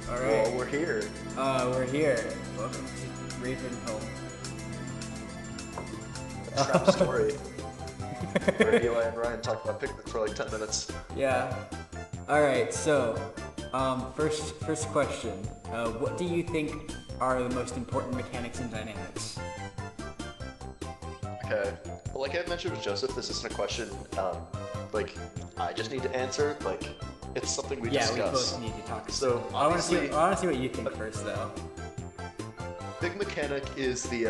All Well, right. we're here. We're here. Welcome to Ravenhill. A trap story where Eli and Ryan talk about Pikmin for like 10 minutes. Yeah. All right. So, first question. What do you think are the most important mechanics and dynamics? Okay. Well, like I mentioned with Joseph, this isn't a question, like, I just need to answer. Like, it's something we Yeah, we discuss. both need to talk. So, I want to see. obviously, I want to see what you think first, though. big mechanic is the,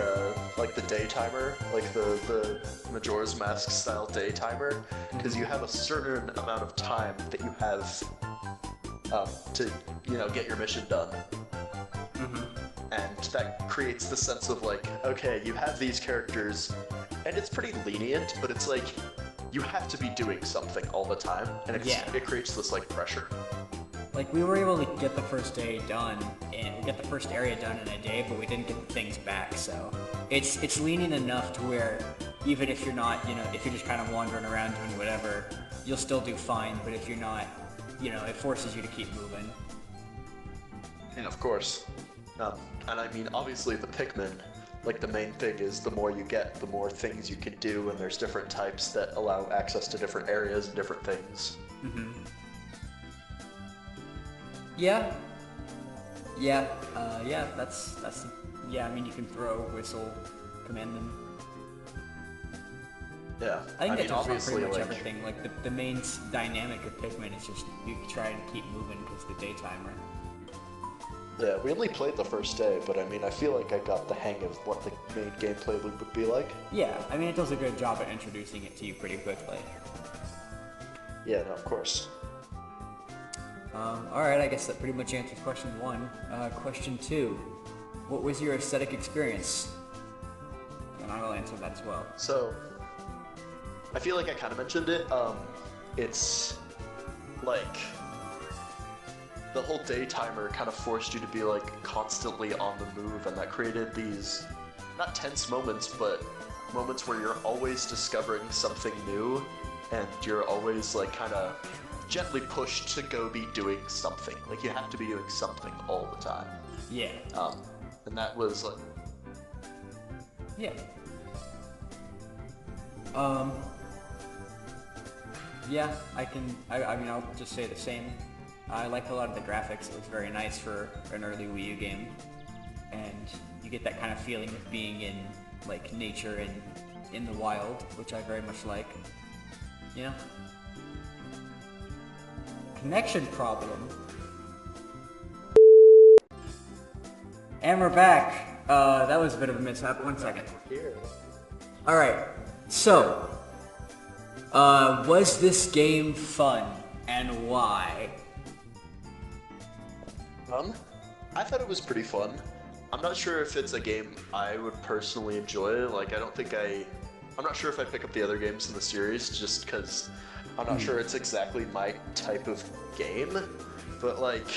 like the day timer, like the Majora's Mask style day timer, because you have a certain amount of time that you have, to, get your mission done. And that creates the sense of like, okay, you have these characters, and it's pretty lenient, but it's like, you have to be doing something all the time, and it creates this like pressure. Like, we were able to get the first day done, and get the first area done in a day, but we didn't get the things back, so it's lenient enough to where even if you're not, if you're just kind of wandering around doing whatever, you'll still do fine, but if you're not, it forces you to keep moving. And of course. And I mean, obviously the Pikmin, like the main thing is the more you get, the more things you can do, and there's different types that allow access to different areas and different things. Yeah. Yeah. That's. Yeah, I mean, you can throw, whistle, command them. Yeah. I think that touches on obviously, pretty much like, everything. Like, the main dynamic of Pikmin is just you try and keep moving because the day timer. yeah, we only played the first day, but I mean, I feel like I got the hang of what the main gameplay loop would be like. Yeah, I mean, it does a good job at introducing it to you pretty quickly. Yeah, no, of course. Alright, I guess that pretty much answers question one. Question two. What was your aesthetic experience? And I will answer that as well. So, I feel like I kind of mentioned it. It's like the whole day timer kind of forced you to be like constantly on the move, and that created these not tense moments, but moments where you're always discovering something new, and you're always like kind of gently pushed to go be doing something. Like you have to be doing something all the time. Yeah. And that was like, Yeah. Yeah, I mean, I'll just say the same. I liked a lot of the graphics. It was very nice for an early Wii U game. And you get that kind of feeling of being in, like, nature and in the wild, which I very much like. Yeah. Connection problem. And we're back. That was a bit of a mishap. 1 second. here. Alright, so, was this game fun, and why? I thought it was pretty fun. I'm not sure if it's a game I would personally enjoy. Like, I'm not sure if I'd pick up the other games in the series, just because I'm not sure it's exactly my type of game. But like,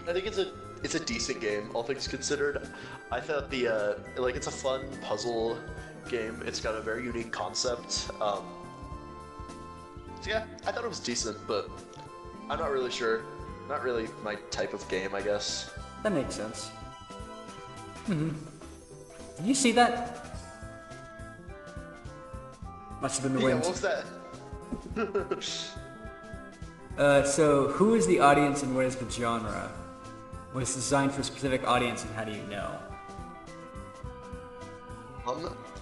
I think it's a decent game, all things considered. I thought it's a fun puzzle game. It's got a very unique concept. So yeah, I thought it was decent, but I'm not really sure. Not really my type of game, I guess. That makes sense. Did you see that? Must have been the Yeah, wind. what was that? So, who is the audience and what is the genre? Was it designed for a specific audience and how do you know?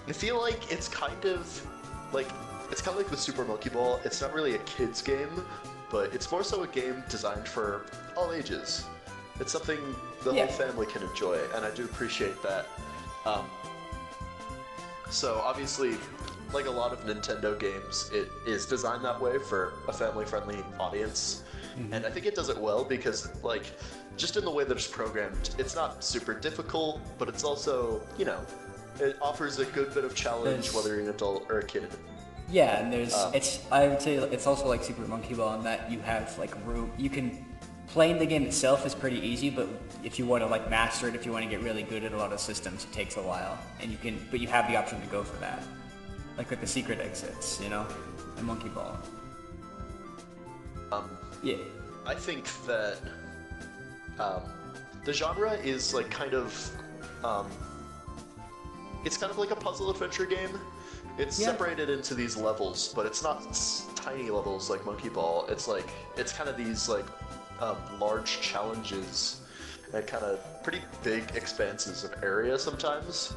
I feel like it's kind of like with Super Monkey Ball. It's not really a kids game, but it's more so a game designed for all ages. It's something the whole family can enjoy, and I do appreciate that. So obviously, like a lot of Nintendo games, it is designed that way for a family-friendly audience. And I think it does it well because, like, just in the way that it's programmed, it's not super difficult, but it's also, it offers a good bit of challenge whether you're an adult or a kid. Yeah, and I would say it's also like Super Monkey Ball in that you have, like, room, playing the game itself is pretty easy, but if you want to, like, master it, if you want to get really good at a lot of systems, it takes a while, but you have the option to go for that. Like with the secret exits, and Monkey Ball. Yeah. I think that Um, the genre is like um, it's kind of like a puzzle adventure game. It's Yeah. separated into these levels, but it's not tiny levels like Monkey Ball. It's kind of these large challenges and kind of pretty big expanses of area sometimes.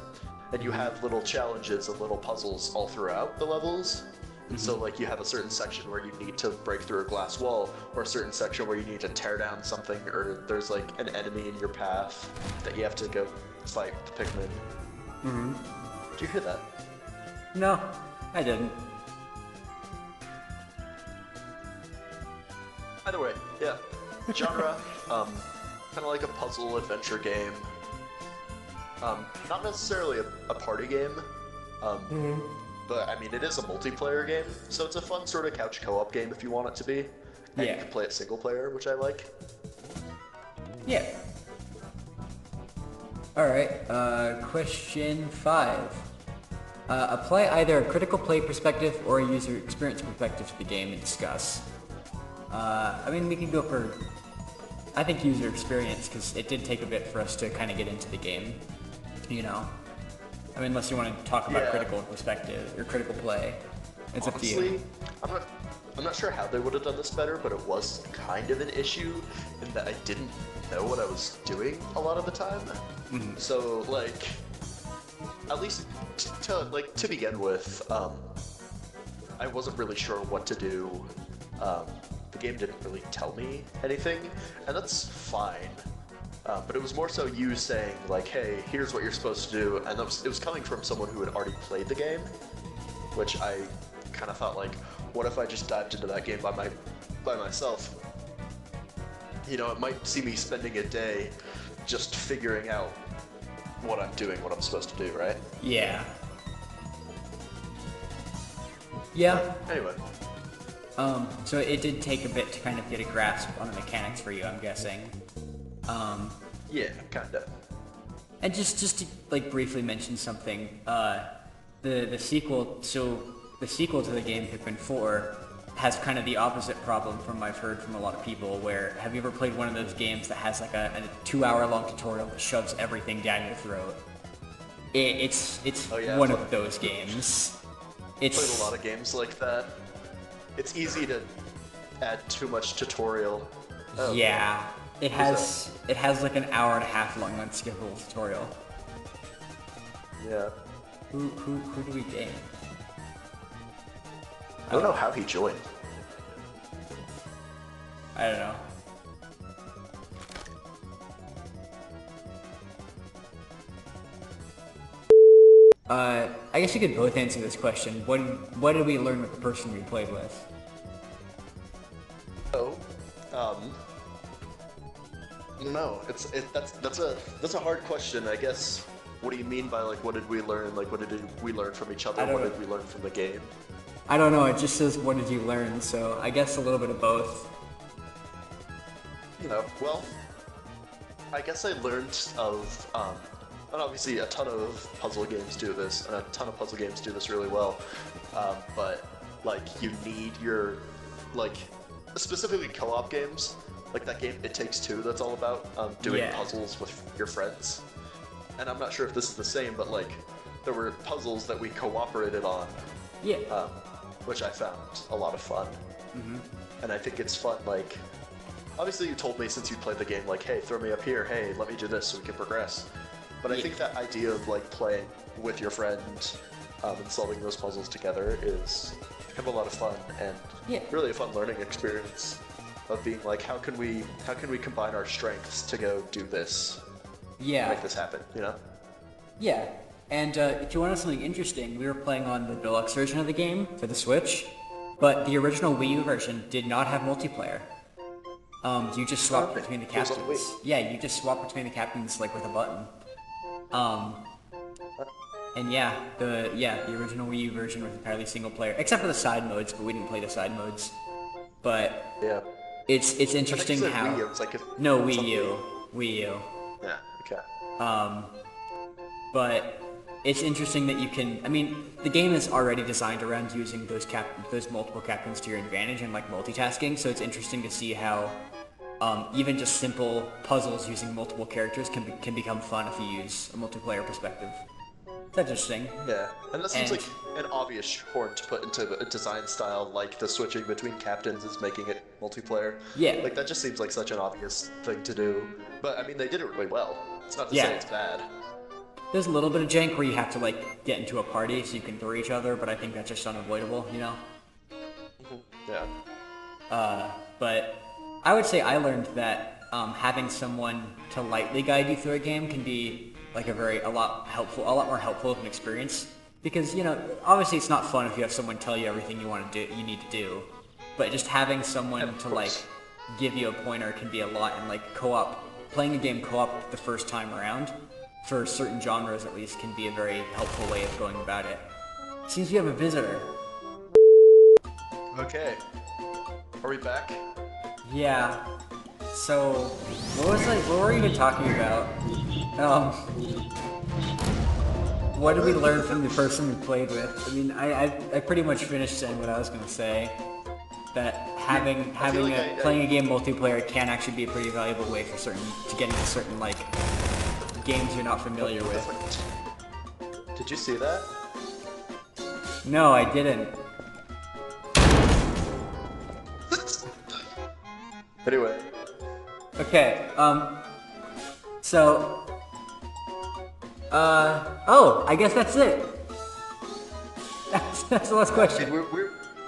And you have little challenges and little puzzles all throughout the levels. And so like you have a certain section where you need to break through a glass wall, or a certain section where you need to tear down something, or there's like an enemy in your path that you have to go fight the pikmin. Mm-hmm. Did you hear that? No, I didn't. Either way, yeah. Genre, kind of like a puzzle adventure game. Not necessarily a party game, but I mean it is a multiplayer game, so it's a fun sort of couch co-op game if you want it to be. And Yeah. you can play it single player, which I like. Yeah. Alright, question 5. Apply either a critical play perspective or a user experience perspective to the game and discuss. I mean, we can go for, I think, user experience, because it did take a bit for us to kind of get into the game, you know? I mean, unless you want to talk about critical perspective or critical play. It's up to you. Honestly, I'm not sure how they would have done this better, but it was kind of an issue in that I didn't know what I was doing a lot of the time. So like, at least to begin with, I wasn't really sure what to do. The game didn't really tell me anything, and that's fine. But it was more so you saying like, "Hey, here's what you're supposed to do," and it was coming from someone who had already played the game, which I kind of thought like, what if I just dived into that game by myself? You know, it might see me spending a day just figuring out what I'm doing, what I'm supposed to do, right? Yeah. Yeah. Anyway. So it did take a bit to kind of get a grasp on the mechanics for you, I'm guessing. Yeah, kinda. And just to like briefly mention something, the sequel, so the sequel to the game, Pikmin 4, has kind of the opposite problem from I've heard from a lot of people, where, have you ever played one of those games that has like a 2-hour long tutorial that shoves everything down your throat? It's one of those games. Played a lot of games like that. It's easy to add too much tutorial. Oh. Yeah, it has like an hour and a half long unskippable tutorial. Yeah. Who do we game? I don't know how he joined. I don't know. I guess you could both answer this question. What did we learn with the person we played with? Oh, no, that's a hard question, I guess. What do you mean by like what did we learn? Like what did we learn from each other? What did we learn from the game? I don't know. It just says what did you learn? So I guess a little bit of both. You know, well, I guess I learned of and obviously a ton of puzzle games do this, and a ton of puzzle games do this really well. But like you need your like specifically co-op games, like that game It Takes Two that's all about doing puzzles with your friends. And I'm not sure if this is the same, but like there were puzzles that we cooperated on, which I found a lot of fun. And I think it's fun, like, obviously you told me since you played the game, like, hey, throw me up here, hey, let me do this so we can progress. But I think that idea of like playing with your friend and solving those puzzles together is kind of a lot of fun and really a fun learning experience of being like, how can we combine our strengths to go do this? Make this happen, you know? Yeah, and if you want to know something interesting, we were playing on the deluxe version of the game for the Switch, but the original Wii U version did not have multiplayer. You just swap between the captains. Yeah, you just swap between the captains like with a button. And the original Wii U version was entirely single player, except for the side modes, but we didn't play the side modes. But it's interesting how Wii U, it's like Wii U. Yeah, okay. But it's interesting that you can. I mean, the game is already designed around using those multiple captains to your advantage and like multitasking. So it's interesting to see how even just simple puzzles using multiple characters can become fun if you use a multiplayer perspective. That's interesting. Yeah, and that seems like an obvious shoehorn to put into a design style like the switching between captains is making it multiplayer. Yeah. Like, that just seems like such an obvious thing to do. But, I mean, they did it really well. It's not to Yeah. say it's bad. There's a little bit of jank where you have to, like, get into a party so you can throw each other, but I think that's just unavoidable, you know? Yeah. But I would say I learned that having someone to lightly guide you through a game can be like a lot more helpful of an experience, because you know obviously it's not fun if you have someone tell you everything you need to do, but just having someone to like give you a pointer can be a lot, and like playing a game co-op the first time around for certain genres at least can be a very helpful way of going about it. Seems we have a visitor. Okay. Are we back? Yeah. So, what were we even talking about? What did we learn from the person we played with? I mean, I pretty much finished saying what I was gonna say. That playing a game multiplayer can actually be a pretty valuable way to get into certain like games you're not familiar with. Did you see that? No, I didn't. Anyway. Okay, so, oh, I guess that's it. That's the last question.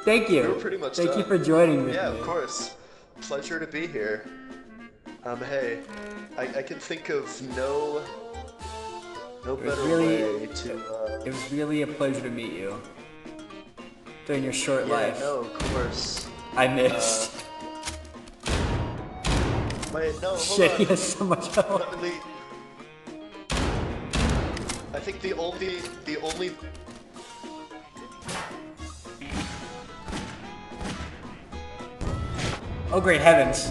Thank you. We're pretty much Thank done. you for joining me. Yeah, of course. Pleasure to be here. Hey, I can think of no better way to, It was really a pleasure to meet you. During your short life. No, of course. I missed. Wait, no, hold Shit, on. he has so much health. I think the only... Oh great heavens.